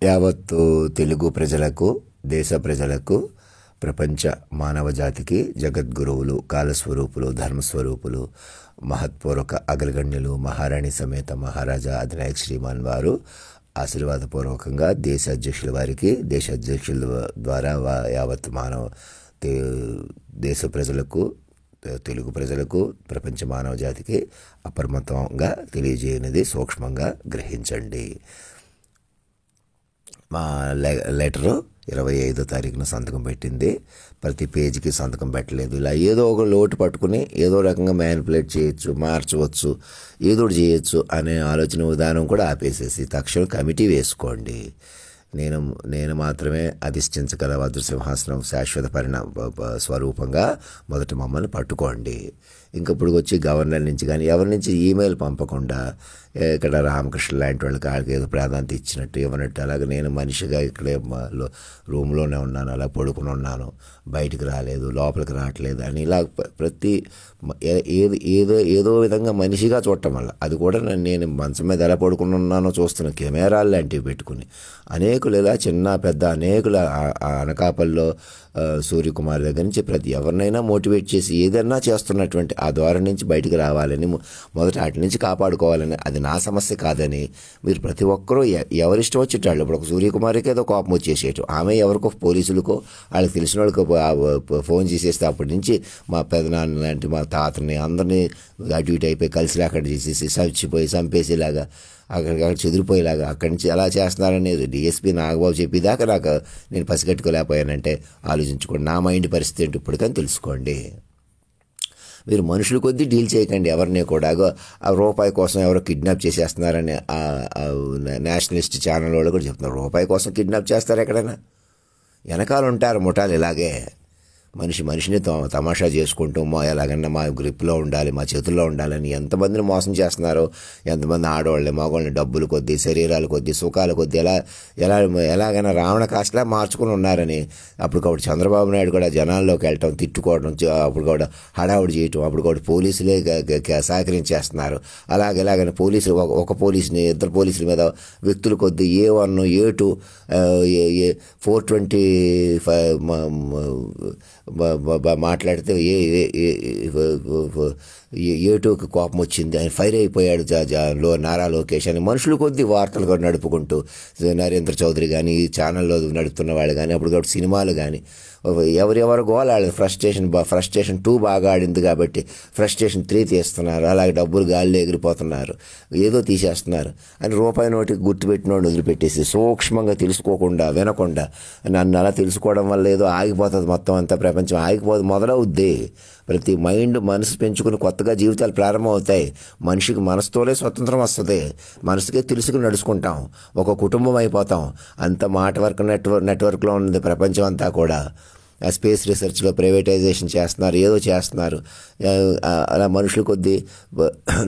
యావత్తు తెలుగు ప్రజలకు, దేశ ప్రజలకు, ప్రపంచ మానవ జాతికి జగద్గురువులు, కాలస్వరూపులు, ధర్మస్వరూపులు, మహత్పూర్వక అగ్రగణ్యులు, మహారాణి సమేత మహారాజా అధినాయక్ శ్రీమాన్ వారు ఆశీర్వాదపూర్వకంగా దేశ అధ్యక్షుల వారికి, దేశ అధ్యక్షుల ద్వారా యావత్ మానవ దేశ ప్రజలకు, తెలుగు ప్రజలకు, ప్రపంచ మానవ జాతికి అప్రమత్తంగా తెలియజేయనిది సూక్ష్మంగా గ్రహించండి. మా లెటరు 25వ తారీఖున సంతకం పెట్టింది. ప్రతి పేజీకి సంతకం పెట్టలేదు. ఇలా ఏదో ఒక లోటు పట్టుకుని ఏదో రకంగా మ్యానిపులేట్ చేయొచ్చు, మార్చవచ్చు, ఏదో చేయొచ్చు అనే ఆలోచన విధానం కూడా ఆపేసేసి తక్షణం కమిటీ వేసుకోండి. నేను మాత్రమే అధిష్ఠించగల వజ్రసింహాసనం శాశ్వత స్వరూపంగా మొదట మమ్మల్ని పట్టుకోండి. ఇంకప్పుడు వచ్చి గవర్నర్ నుంచి కానీ ఎవరి నుంచి ఈమెయిల్ పంపకుండా ఇక్కడ రామకృష్ణ లాంటి వాళ్ళకి ఏదో ప్రాధాన్యత ఇచ్చినట్టు ఇవ్వనట్టు అలాగే నేను మనిషిగా ఇక్కడే రూమ్లోనే ఉన్నాను, అలా పడుకుని ఉన్నాను, బయటికి రాలేదు, లోపలికి రావట్లేదు అని ఇలా ప్రతి ఏదో విధంగా మనిషిగా చూడటం వల్ల అది కూడా నేను మంచం మీద ఎలా పడుకుని ఉన్నానో చూస్తున్న కెమెరాలు లాంటివి పెట్టుకుని అనేకులు ఇలా చిన్న పెద్ద అనేకులు అనకాపల్లో సూర్యకుమార్ దగ్గర నుంచి ప్రతి ఎవరినైనా మోటివేట్ చేసి ఏదన్నా చేస్తున్నటువంటి ఆ ద్వారం నుంచి బయటికి రావాలని, మొదట వాటి నుంచి కాపాడుకోవాలని, అది నా సమస్య కాదని మీరు ప్రతి ఒక్కరూ ఎవరిష్టం వచ్చేటాళ్ళు. ఇప్పుడు ఒక సూర్యకుమారికి ఏదో కోపం వచ్చేసేయటం, ఆమె ఎవరికో పోలీసులకో వాళ్ళకి తెలిసిన వాళ్ళకి ఫోన్ చేసేస్తే అప్పటి నుంచి మా పెదనాన్న లాంటి మా తాతని అందరినీ అటు ఇటు అయిపోయి కలిసి లేకుండా చేసేసి చంపేసేలాగా అక్కడ చెదిరిపోయేలాగా అక్కడి నుంచి ఎలా చేస్తున్నారని డిఎస్పీ నాగబాబు చెప్పేదాకా నాకు నేను పసిగట్టుకోలేకపోయానంటే ఆలోచించుకోండి. నా మైండ్ పరిస్థితి ఏంటి ఇప్పటికని తెలుసుకోండి. మీరు మనుషుల కొద్దీ డీల్ చేయకండి ఎవరిని కూడా. ఆ రూపాయి కోసం ఎవరో కిడ్నాప్ చేసేస్తున్నారని నేషనలిస్ట్ ఛానల్ వాళ్ళు కూడా చెప్తున్నారు. రూపాయి కోసం కిడ్నాప్ చేస్తారు ఎక్కడైనా? వెనకాల ఉంటారు ముఠాలు ఇలాగే. మనిషిని తమాషా చేసుకుంటూ ఎలాగన్నా మా గ్రిప్లో ఉండాలి, మా చేతుల్లో ఉండాలని ఎంతమందిని మోసం చేస్తున్నారో, ఎంతమంది ఆడవాళ్ళని మగవాళ్ళని డబ్బులు కొద్దీ, శరీరాల కొద్దీ, సుఖాల కొద్దీ ఎలాగైనా రావణ కాస్ట్లా మార్చుకుని ఉన్నారని. అప్పటికప్పుడు చంద్రబాబు నాయుడు కూడా జనాల్లోకి వెళ్ళటం, తిట్టుకోవడం, అప్పుడు కూడా హడావుడి చేయటం, అప్పుడు కూడా పోలీసులే సహకరించేస్తున్నారు. అలాగని పోలీసులు ఒక పోలీసుని ఇద్దరు పోలీసుల మీద వ్యక్తుల కొద్దీ A1 A2 425 మాట్లాడితే A2కి కోపం వచ్చింది, ఆయన ఫైర్ అయిపోయాడు నారా లోకేష్ అని మనుషులు కొద్దీ వార్తలు కూడా నడుపుకుంటూ నరేంద్ర చౌదరి కానీ ఈ ఛానల్లో నడుపుతున్న వాళ్ళు కానీ అప్పుడు కాబట్టి సినిమాలు కానీ ఎవరెవరు గోలాడు. ఫ్రస్ట్రేషన్ 2 బాగా ఆడింది కాబట్టి ఫ్రస్ట్రేషన్ 3 తీస్తున్నారు. అలాగే డబ్బులు గాలిలో ఎగిరిపోతున్నారు, ఏదో తీసేస్తున్నారు అని రూపాయి నోటికి గుర్తుపెట్టినోడు వదిలిపెట్టేసి సూక్ష్మంగా తెలుసుకోకుండా వినకుండా నన్ను అలా తెలుసుకోవడం వల్ల ఏదో ఆగిపోతుంది, మొత్తం అంతా ప్రపంచం ఆగిపోదు, మొదలవుద్ది. ప్రతి మనసు పెంచుకుని కొత్తగా జీవితాలు ప్రారంభమవుతాయి. మనిషికి మనసుతోనే స్వతంత్రం వస్తుంది. మనసుకే తెలుసుకుని నడుచుకుంటాం, ఒక కుటుంబం అయిపోతాం. అంత మాట వర్క్ నెట్వర్క్లో ఉన్నది ప్రపంచం అంతా కూడా. ఆ స్పేస్ రీసెర్చ్లో ప్రైవేటైజేషన్ చేస్తున్నారు, ఏదో చేస్తున్నారు. అలా మనుషుల కొద్దీ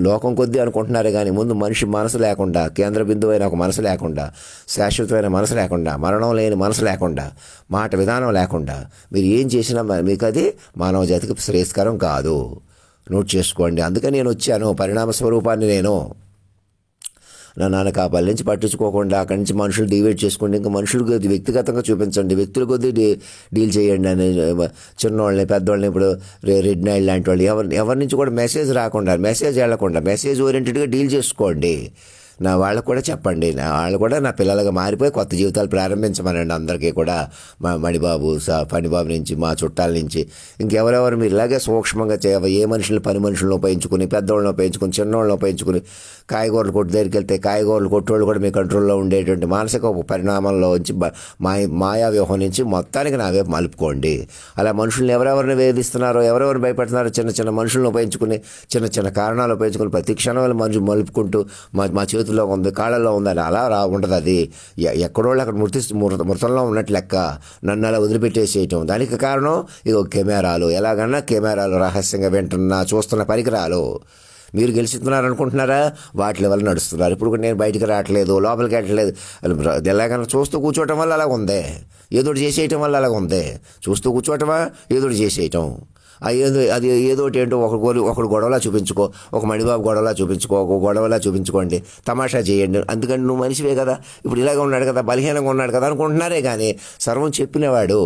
లోకం కొద్దీ అనుకుంటున్నారే కానీ ముందు మనిషి మనసు లేకుండా, కేంద్ర బిందువు అయిన ఒక మనసు లేకుండా, శాశ్వతమైన మనసు లేకుండా, మరణం లేని మనసు లేకుండా, మాట విధానం లేకుండా మీరు ఏం చేసినా మీకు అది మానవ జాతికి శ్రేయస్కరం కాదు. నోట్ చేసుకోండి. అందుకని నేను వచ్చాను. పరిణామ స్వరూపాన్ని నేను నా అనకాపల్లి నుంచి పట్టించుకోకుండా అక్కడి నుంచి మనుషులు డివైడ్ చేసుకోండి. ఇంకా మనుషులు కొద్ది వ్యక్తిగతంగా చూపించండి, వ్యక్తుల కొద్దీ డీల్ చేయండి అని. చిన్నవాళ్ళని పెద్దవాళ్ళని ఇప్పుడు రెడ్ నైల్ లాంటి వాళ్ళు ఎవరి నుంచి కూడా మెసేజ్ రాకుండా, మెసేజ్ వెళ్ళకుండా మెసేజ్ ఓరియంటెడ్గా డీల్ చేసుకోండి. నా వాళ్ళకు కూడా చెప్పండి, వాళ్ళు కూడా నా పిల్లలుగా మారిపోయి కొత్త జీవితాలు ప్రారంభించమనండి. అందరికీ కూడా మా మణిబాబు, ఫణిబాబు నుంచి, మా చుట్టాల నుంచి ఇంకెవరెవరు మీరు ఇలాగే సూక్ష్మంగా ఏ మనుషులు పని మనుషులను ఉపయోగించుకుని, పెద్దవాళ్ళని ఉపయోగించుకుని, చిన్నవాళ్ళని ఉపయోగించుకుని, కాయగూరలు కొట్టు దగ్గరికి వెళ్తే కాయగూరలు కొట్టేవాళ్ళు కూడా మీ కంట్రోల్లో ఉండేటువంటి మానసిక పరిణామంలో నుంచి మాయా వ్యూహం నుంచి మొత్తానికి నా వైపు మలుపుకోండి. అలా మనుషుల్ని ఎవరెవరిని వేధిస్తున్నారో, ఎవరెవరిని భయపెడుతున్నారో చిన్న మనుషులను ఉపయోగించుకుని, చిన్న కారణాలు ఉపయోగించుకుని ప్రతి క్షణం మనుషులు మలుపుకుంటూ మా చేతుల్లో ఉంది, కాళ్ళల్లో ఉందని అలా ఉండదు. అది ఎక్కడోళ్ళు అక్కడ మృతంలో ఉన్నట్టు లెక్క నన్ను అలా వదిలిపెట్టేసేయటం. దానికి కారణం ఇగో కెమెరాలు. ఎలాగన్నా కెమెరాలు రహస్యంగా వింటున్నా చూస్తున్న పరికరాలు. మీరు గెలుస్తున్నారనుకుంటున్నారా? వాటి వల్ల నడుస్తున్నారు. ఇప్పుడు నేను బయటికి రావట్లేదు, లోపలికి వెళ్ళట్లేదు. ఎలాగైనా చూస్తూ కూర్చోవటం వల్ల అలాగ ఉంది, ఏదోటి చేసేయటం వల్ల అలాగ ఉంది. చూస్తూ కూర్చోవటమా, ఏదోటి చేసేయటం. అది ఏదోటి ఏంటో ఒకడు గొడవలా చూపించుకో, ఒక మణిబాబు గొడవలా చూపించుకో, ఒక గొడవలా చూపించుకోండి, తమాషా చేయండి. అందుకని నువ్వు మనిషివే కదా, ఇప్పుడు ఇలాగ ఉన్నాడు కదా, బలహీనంగా ఉన్నాడు కదా అనుకుంటున్నారే కానీ సర్వం చెప్పినవాడు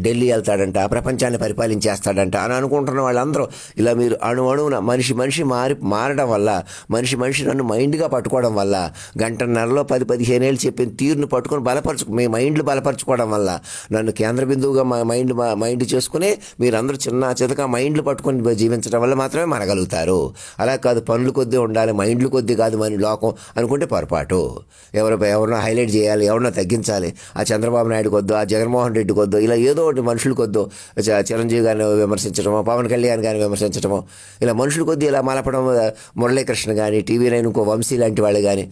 ఢిల్లీ వెళ్తాడంట, ప్రపంచాన్ని పరిపాలించేస్తాడంట అని అనుకుంటున్న వాళ్ళందరూ ఇలా మీరు అణువున మనిషి మారడం వల్ల, మనిషి నన్ను మైండ్గా పట్టుకోవడం వల్ల, గంటన్నరలో 10-15 ఏళ్ళు చెప్పిన తీరును పట్టుకొని మీ మైండ్లు బలపరచుకోవడం వల్ల, నన్ను కేంద్ర బిందువుగా మైండ్ చేసుకుని మీరందరూ చిన్న చితక మైండ్లు పట్టుకొని జీవించడం వల్ల మాత్రమే మనగలుగుతారు. అలా కాదు పనులు కొద్దీ ఉండాలి, మైండ్లు కొద్దీ కాదు మన లోకం అనుకుంటే పొరపాటు. ఎవరినో హైలైట్ చేయాలి, ఎవరినో తగ్గించాలి, ఆ చంద్రబాబు నాయుడు కొద్దు, ఆ జగన్మోహన్ రెడ్డి కొద్దు, ఇలా ఏదో ఒకటి మనుషుల కొద్దు, చిరంజీవి గారిని విమర్శించడమో, పవన్ కళ్యాణ్ గారిని విమర్శించడమో, ఇలా మనుషుల కొద్ది ఇలా మలపడం, మురళీకృష్ణ కానీ, టీవీ నైన్ ఇంకో వంశీ లాంటి వాళ్ళు కానీ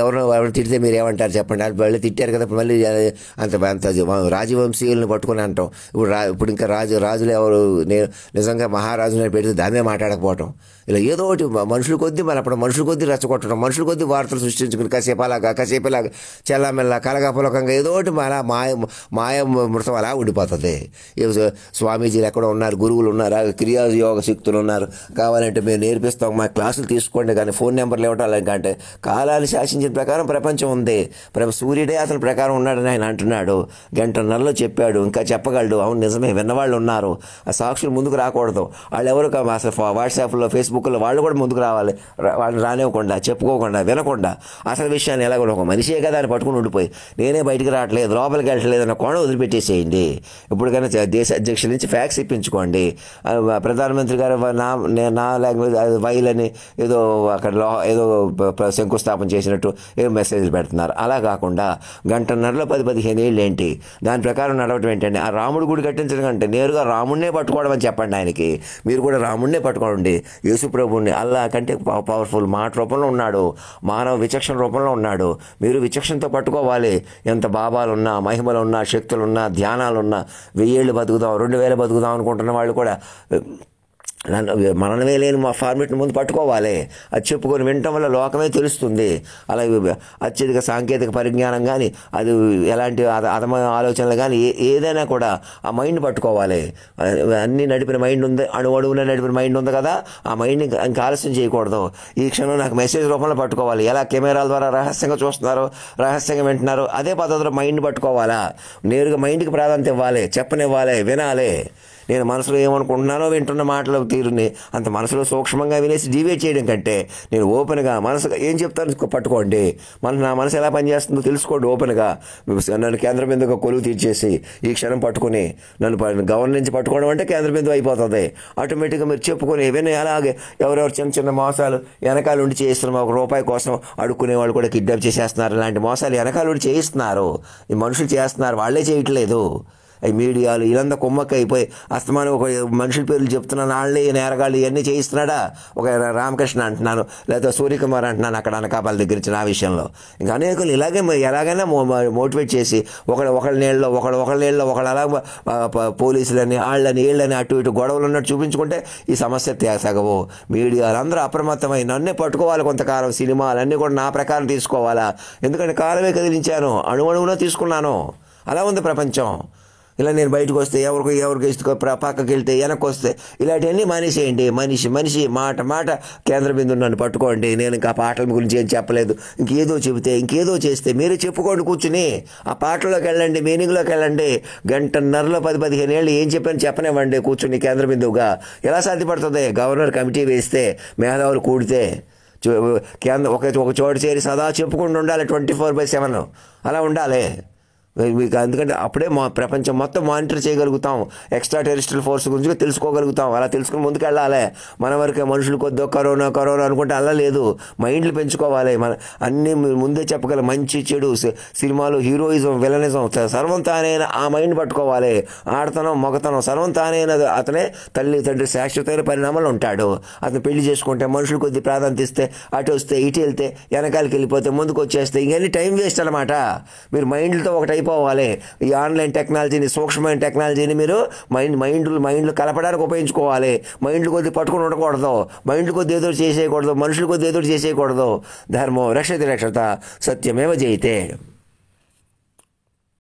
ఎవరినో తిడితే మీరు ఏమంటారు చెప్పండి, వాళ్ళు తిట్టారు కదా మళ్ళీ అంత రాజవంశీయులను పట్టుకుని అంటాం. ఇప్పుడు ఇంకా రాజులు ఎవరు, నేను నిజంగా మహారాజుని పెడితే దాన్నే మాట్లాడకపోవటం, ఇలా ఏదో ఒకటి మనుషుల కొద్దీ మలపడం, మనుషుల కొద్దీ రెచ్చగొట్టడం, మనుషుల కొద్దీ వార్తలు సృష్టించుకుని కాసేపులాగా చెల్లమెల్ల కలగాపులకంగా ఏదో ఒకటి మాయ మృతం అలా ఉండిపోతుంది. స్వామీజీలు ఎక్కడ ఉన్నారు, గురువులు ఉన్నారు, క్రియాయోగ శక్తులు ఉన్నారు, కావాలంటే మేము నేర్పిస్తాం, మా క్లాసులు తీసుకోండి కానీ ఫోన్ నెంబర్లు ఇవ్వటం అంటే కాలాన్ని శాసించిన ప్రకారం ప్రపంచం ఉంది. సూర్యుడే అతని ప్రకారం ఉన్నాడని ఆయన అంటున్నాడు, గంటన్నరలో చెప్పాడు, ఇంకా చెప్పగలడు. అవును నిజమే, విన్నవాళ్ళు ఉన్నారు, ఆ సాక్షులు ముందుకు రాకూడదు. వాళ్ళు ఎవరు అసలు వాట్సాప్లో ఫేస్బుక్లో వాళ్ళు కూడా ముందుకు రావాలి, వాళ్ళు రానివ్వకుండా, చెప్పుకోకుండా, వినకుండా అసలు విషయాన్ని ఎలా కూడా ఒక మనిషే కదా అని పట్టుకుని ఉండిపోయి నేనే బయటికి రావట్లేదు, లోపలికి వెళ్ళట్లేదు అన్న కోణం వదిలిపెట్టేసేయండి. ఇప్పటికైనా దేశ అధ్యక్షుల నుంచి ఫ్యాక్స్ ఇప్పించుకోండి. ప్రధానమంత్రి గారు నా లాంగ్వేజ్ వైలని ఏదో అక్కడ ఏదో శంకుస్థాపన చేసినట్టు ఏదో మెసేజ్లు పెడుతున్నారు. అలా కాకుండా గంటన్నరలో 10-15 ఏళ్ళు ఏంటి, దాని ప్రకారం నడవటం ఏంటండి. ఆ రాముడు గుడి కట్టించడం కంటే నేరుగా రాముడినే పట్టుకోవడం అని చెప్పండి ఆయనకి. మీరు కూడా రాముడినే పట్టుకోండి, యేసు ప్రభువుని. అల్లా కంటే పవర్ఫుల్ మాట రూపంలో ఉన్నాడు, మానవ విచక్షణ రూపంలో ఉన్నాడు. మీరు విచక్షణతో పట్టుకోవాలి. ఎంత బాబాలు ఉన్నా, మహిమలు ఉన్నా, శక్తులున్నా, ధ్యానాలున్నా, 1000 ఏళ్ళు బతుకుదాం, 2000 బతుకుదాం అనుకుంటున్న వాళ్ళు కూడా మనమే లేని మా ఫార్మేట్ని ముందు పట్టుకోవాలి. అది చెప్పుకొని వినటం వల్ల లోకమే తెలుస్తుంది. అలాగే అత్యధిక సాంకేతిక పరిజ్ఞానం కానీ, అది ఎలాంటి అదమైన ఆలోచనలు కానీ ఏదైనా కూడా ఆ మైండ్ పట్టుకోవాలి. అన్నీ నడిపిన మైండ్ ఉంది, అణువున నడిపిన మైండ్ ఉంది కదా, ఆ మైండ్ని ఇంకా ఆలస్యం చేయకూడదు. ఈ క్షణం నాకు మెసేజ్ రూపంలో పట్టుకోవాలి. ఎలా కెమెరాల ద్వారా రహస్యంగా చూస్తున్నారో, రహస్యంగా వింటున్నారో, అదే పద్ధతిలో మైండ్ పట్టుకోవాలా. నేరుగా మైండ్కి ప్రాధాన్యత ఇవ్వాలి, చెప్పనివ్వాలి, వినాలి. నేను మనసులో ఏమనుకుంటున్నానో వింటున్న మాటల తీరుని అంత మనసులో సూక్ష్మంగా వినేసి డివేట్ చేయడం కంటే నేను ఓపెన్గా మనసుగా ఏం చెప్తాను పట్టుకోండి. నా మనసు ఎలా పనిచేస్తుందో తెలుసుకోండి. ఓపెన్గా నన్ను కేంద్ర బిందువుగా కొలువు తీర్చేసి ఈ క్షణం పట్టుకుని నన్ను గవర్నర్ నుంచి పట్టుకోవడం అంటే కేంద్ర బిందువు అయిపోతుంది. ఆటోమేటిక్గా మీరు చెప్పుకొని ఏవైనా అలాగే ఎవరెవరు చిన్న మోసాలు వెనకాల ఉండి చేయిస్తున్నారు, ₹1 కోసం అడుక్కునే వాళ్ళు కూడా కిడ్నాప్ చేసేస్తున్నారు. ఇలాంటి మోసాలు వెనకాల ఉండి చేయిస్తున్నారు, ఈ మనుషులు చేస్తున్నారు, వాళ్ళే చేయట్లేదు. ఈ మీడియాలు ఇలాంతా కుమ్మక్క అయిపోయి అస్తమానం ఒక మనుషుల పేర్లు చెప్తున్నాను, వాళ్ళని నేరగాళ్ళు ఇవన్నీ చేయిస్తున్నాడా. ఒక రామకృష్ణ అంటున్నాను, లేదా సూర్యకుమార్ అంటున్నాను అక్కడ అనకాపల్లి దగ్గర ఇచ్చిన ఆ విషయంలో. ఇంకా అనేకులు ఇలాగే ఎలాగైనా మోటివేట్ చేసి ఒకళ్ళ నీళ్ళలో ఒకళ్ళు అలా పోలీసులని వాళ్ళని వీళ్ళని అటు ఇటు గొడవలు ఉన్నట్టు చూపించుకుంటే ఈ సమస్య తేసగవు. మీడియాలు అందరూ అప్రమత్తమై నన్నే పట్టుకోవాలి కొంతకాలం, సినిమాలన్నీ కూడా నా ప్రకారం తీసుకోవాలా. ఎందుకంటే కాలమే కదిలించాను, అణువున తీసుకున్నాను. అలా ఉంది ప్రపంచం. ఇలా నేను బయటకు వస్తే ఎవరికి పక్కకి వెళ్తే వెనక్కి వస్తే ఇలాంటివన్నీ మానేసేయండి. మనిషి మాట కేంద్ర బిందువు నన్ను పట్టుకోండి. నేను ఇంకా పాటల గురించి ఏం చెప్పలేదు, ఇంకేదో చెబితే ఇంకేదో చేస్తే మీరే చెప్పుకోండి కూర్చుని. ఆ పాటల్లోకి వెళ్ళండి, మీనింగ్లోకి వెళ్ళండి. గంటన్నరలో 10-15 ఏళ్ళు ఏం చెప్పాను చెప్పనివ్వండి కూర్చుని కేంద్ర బిందువుగా. ఎలా సాధ్యపడుతుంది? గవర్నర్ కమిటీ వేస్తే, మేధావులు కూడితే, ఒక చోటు చేరి సదా చెప్పుకుంటూ ఉండాలి 24/7. అలా ఉండాలి. ఎందుకంటే అప్పుడే ప్రపంచం మొత్తం మానిటర్ చేయగలుగుతాం, ఎక్స్ట్రా టెరిస్ట్రియల్ ఫోర్స్ గురించి తెలుసుకోగలుగుతాం. అలా తెలుసుకుని ముందుకు వెళ్ళాలి. మన వరకే మనుషులు కొద్దో కరోనా అనుకుంటే అలా లేదు. మైండ్లు పెంచుకోవాలి. అన్నీ ముందే చెప్పగల మంచి చెడు సినిమాలు, హీరోయిజం, విలనిజం సర్వం తానైన ఆ మైండ్ పట్టుకోవాలి. ఆడతనం మగతనం సర్వం తానైన అతనే తల్లి తండ్రి శాశ్వతమైన పరిణామాలు ఉంటాడు. అతను పెళ్లి చేసుకుంటే మనుషులు కొద్ది ప్రాధాన్యత ఇస్తే, అటు వస్తే ఇటు వెళ్తే, వెనకాలకి వెళ్ళిపోతే, ముందుకు వచ్చేస్తే ఇవన్నీ టైం వేస్ట్ అనమాట. మీరు మైండ్లతో ఒకటి అయిపోవాలి. ఈ ఆన్లైన్ టెక్నాలజీని, సూక్ష్మమైన టెక్నాలజీని మీరు మైండ్లు కలపడానికి ఉపయోగించుకోవాలి. మైండ్లు కొద్ది పట్టుకుని ఉండకూడదు, మైండ్లు కొద్ది ఎదురు చేసేయకూడదు, మనుషులు కొద్ది ఎదురు చేసేయకూడదు. ధర్మం రక్షతి రక్షత, సత్యమేవ జయతే.